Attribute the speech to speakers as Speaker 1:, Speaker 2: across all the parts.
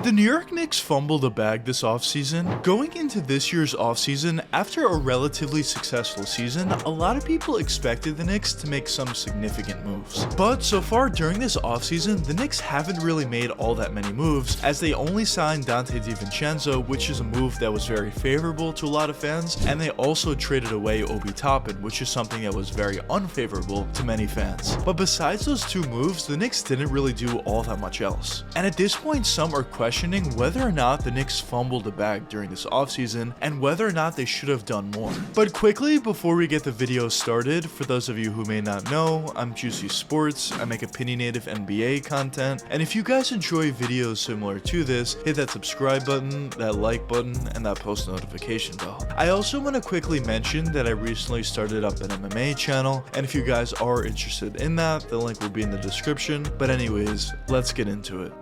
Speaker 1: Did the New York Knicks fumble the bag this offseason? Going into this year's offseason, after a relatively successful season, a lot of people expected the Knicks to make some significant moves. But so far during this offseason, the Knicks haven't really made all that many moves, as they only signed Donte DiVincenzo, which is a move that was very favorable to a lot of fans, and they also traded away Obi Toppin, which is something that was very unfavorable to many fans. But besides those two moves, the Knicks didn't really do all that much else. And at this point, some are questioning whether or not the Knicks fumbled the bag during this offseason and whether or not they should have done more. But quickly, before we get the video started, for those of you who may not know, I'm Juicy Sports. I make opinionated NBA content, and if you guys enjoy videos similar to this, hit that subscribe button, that like button, and that post notification bell. I also want to quickly mention that I recently started up an MMA channel, and if you guys are interested in that, the link will be in the description. But anyways, let's get into it.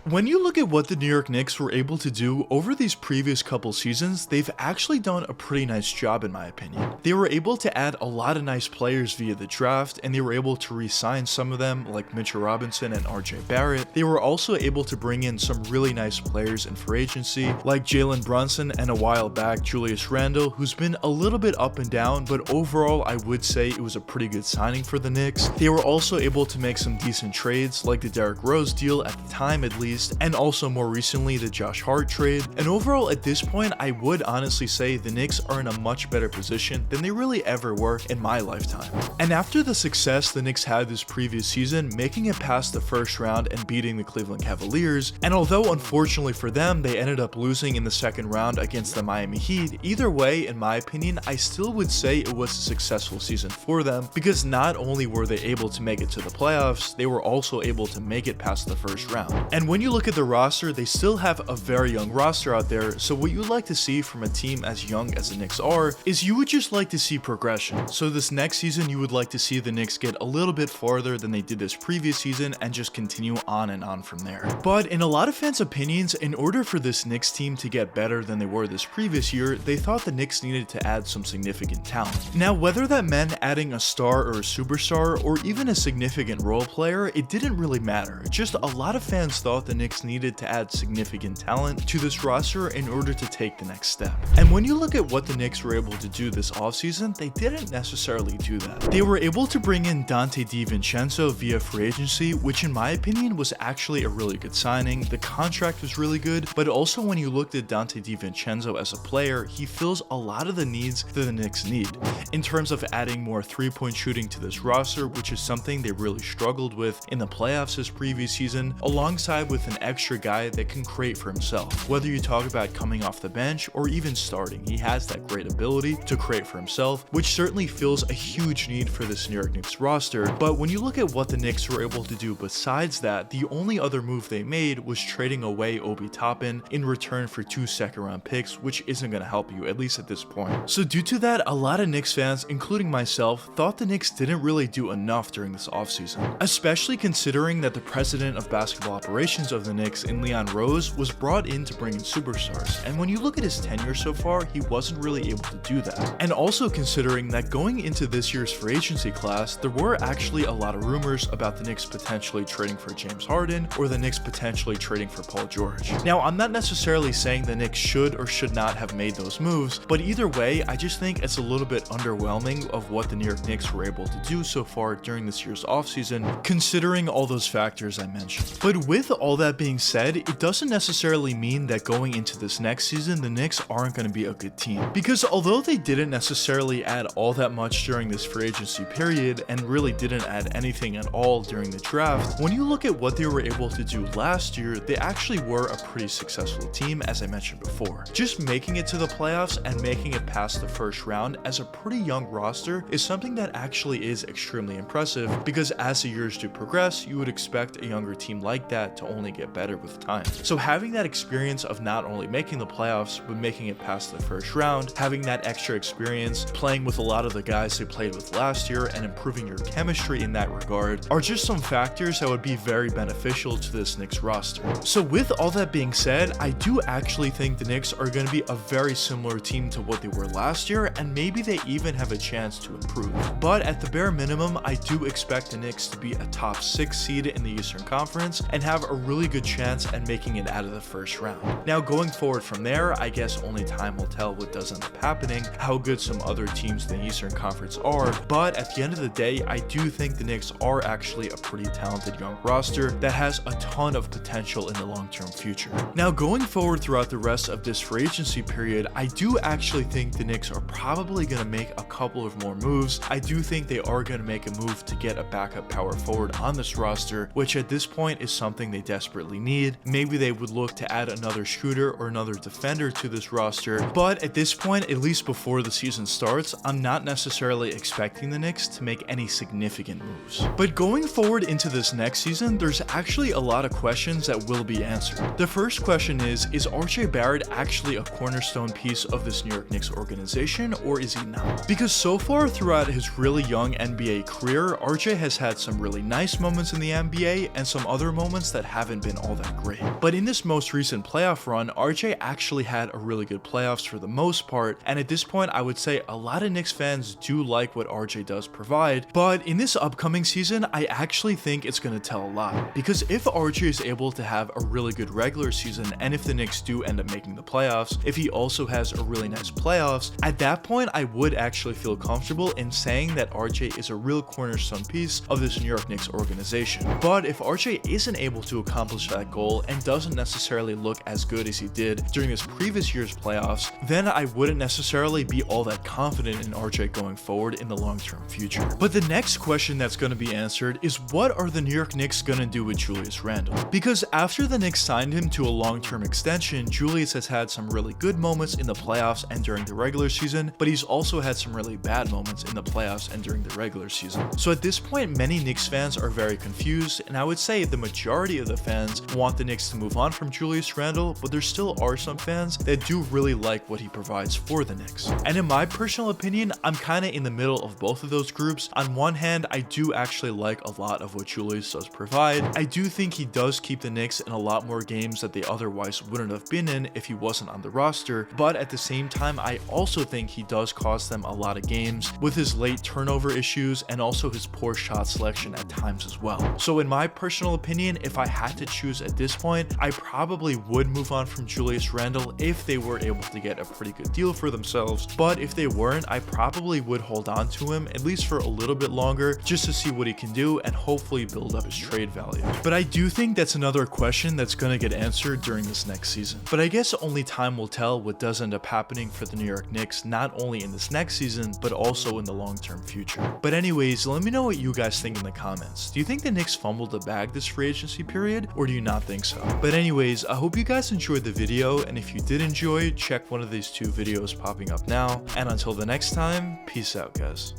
Speaker 1: When you look at what the New York Knicks were able to do over these previous couple seasons, they've actually done a pretty nice job in my opinion. They were able to add a lot of nice players via the draft, and they were able to re-sign some of them like Mitchell Robinson and RJ Barrett. They were also able to bring in some really nice players in free agency like Jalen Brunson and a while back Julius Randle, who's been a little bit up and down, but overall I would say it was a pretty good signing for the Knicks. They were also able to make some decent trades like the Derrick Rose deal at the time at least, and also more recently the Josh Hart trade. And overall at this point, I would honestly say the Knicks are in a much better position than they really ever were in my lifetime. And after the success the Knicks had this previous season, making it past the first round and beating the Cleveland Cavaliers, and although unfortunately for them they ended up losing in the second round against the Miami Heat, either way in my opinion I still would say it was a successful season for them, because not only were they able to make it to the playoffs, they were also able to make it past the first round. And when you look at the roster, they still have a very young roster out there, so what you would like to see from a team as young as the Knicks are is you would just like to see progression. So this next season you would like to see the Knicks get a little bit farther than they did this previous season and just continue on and on from there. But in a lot of fans' opinions, in order for this Knicks team to get better than they were this previous year, they thought the Knicks needed to add some significant talent. Now whether that meant adding a star or a superstar or even a significant role player, it didn't really matter. Just a lot of fans thought the Knicks needed to add significant talent to this roster in order to take the next step. And when you look at what the Knicks were able to do this offseason, they didn't necessarily do that. They were able to bring in Donte DiVincenzo via free agency, which in my opinion was actually a really good signing. The contract was really good, but also when you looked at Donte DiVincenzo as a player, he fills a lot of the needs that the Knicks need in terms of adding more three-point shooting to this roster, which is something they really struggled with in the playoffs this previous season, alongside with an extra guy that can create for himself. Whether you talk about coming off the bench or even starting, he has that great ability to create for himself, which certainly fills a huge need for this New York Knicks roster. But when you look at what the Knicks were able to do besides that, the only other move they made was trading away Obi Toppin in return for 2 second-round picks, which isn't going to help you, at least at this point. So due to that, a lot of Knicks fans, including myself, thought the Knicks didn't really do enough during this offseason, especially considering that the president of basketball operations of the Knicks in Leon Rose was brought in to bring in superstars, and when you look at his tenure so far, he wasn't really able to do that. And also considering that going into this year's free agency class, there were actually a lot of rumors about the Knicks potentially trading for James Harden or the Knicks potentially trading for Paul George. Now, I'm not necessarily saying the Knicks should or should not have made those moves, but either way, I just think it's a little bit underwhelming of what the New York Knicks were able to do so far during this year's offseason, considering all those factors I mentioned. But with all that being said, it doesn't necessarily mean that going into this next season, the Knicks aren't going to be a good team. Because although they didn't necessarily add all that much during this free agency period and really didn't add anything at all during the draft, when you look at what they were able to do last year, they actually were a pretty successful team, as I mentioned before. Just making it to the playoffs and making it past the first round as a pretty young roster is something that actually is extremely impressive, because as the years do progress, you would expect a younger team like that to only get better with time. So having that experience of not only making the playoffs, but making it past the first round, having that extra experience, playing with a lot of the guys they played with last year and improving your chemistry in that regard are just some factors that would be very beneficial to this Knicks roster. So with all that being said, I do actually think the Knicks are going to be a very similar team to what they were last year, and maybe they even have a chance to improve. But at the bare minimum, I do expect the Knicks to be a top 6 seed in the Eastern Conference and have a really good chance at making it out of the first round. Now going forward from there, I guess only time will tell what does end up happening, how good some other teams in the Eastern Conference are, but at the end of the day, I do think the Knicks are actually a pretty talented young roster that has a ton of potential in the long-term future. Now going forward throughout the rest of this free agency period, I do actually think the Knicks are probably going to make a couple of more moves. I do think they are going to make a move to get a backup power forward on this roster, which at this point is something they desperately need. Maybe they would look to add another shooter or another defender to this roster, but at this point, at least before the season starts, I'm not necessarily expecting the Knicks to make any significant moves. But going forward into this next season, there's actually a lot of questions that will be answered. The first question is RJ Barrett actually a cornerstone piece of this New York Knicks organization, or is he not? Because so far throughout his really young NBA career, RJ has had some really nice moments in the NBA and some other moments that haven't been all that great. But in this most recent playoff run, RJ actually had a really good playoffs for the most part, and at this point I would say a lot of Knicks fans do like what RJ does provide, but in this upcoming season, I actually think it's going to tell a lot. Because if RJ is able to have a really good regular season, and if the Knicks do end up making the playoffs, if he also has a really nice playoffs, at that point I would actually feel comfortable in saying that RJ is a real cornerstone piece of this New York Knicks organization. But if RJ isn't able to accomplish that goal and doesn't necessarily look as good as he did during this previous year's playoffs, then I wouldn't necessarily be all that confident in RJ going forward in the long-term future. But the next question that's going to be answered is, what are the New York Knicks going to do with Julius Randle? Because after the Knicks signed him to a long-term extension, Julius has had some really good moments in the playoffs and during the regular season, but he's also had some really bad moments in the playoffs and during the regular season. So at this point, many Knicks fans are very confused, and I would say the majority of the fans want the Knicks to move on from Julius Randle, but there still are some fans that do really like what he provides for the Knicks. And in my personal opinion, I'm kind of in the middle of both of those groups. On one hand, I do actually like a lot of what Julius does provide. I do think he does keep the Knicks in a lot more games that they otherwise wouldn't have been in if he wasn't on the roster, but at the same time, I also think he does cost them a lot of games with his late turnover issues and also his poor shot selection at times as well. So in my personal opinion, if I had to choose at this point, I probably would move on from Julius Randle if they were able to get a pretty good deal for themselves, but if they weren't, I probably would hold on to him at least for a little bit longer just to see what he can do and hopefully build up his trade value. But I do think that's another question that's going to get answered during this next season. But I guess only time will tell what does end up happening for the New York Knicks, not only in this next season, but also in the long-term future. But anyways, let me know what you guys think in the comments. Do you think the Knicks fumbled the bag this free agency period, or do you not think so? But anyways, I hope you guys enjoyed the video, and if you did enjoy, check one of these two videos popping up now. And until the next time, peace out, guys.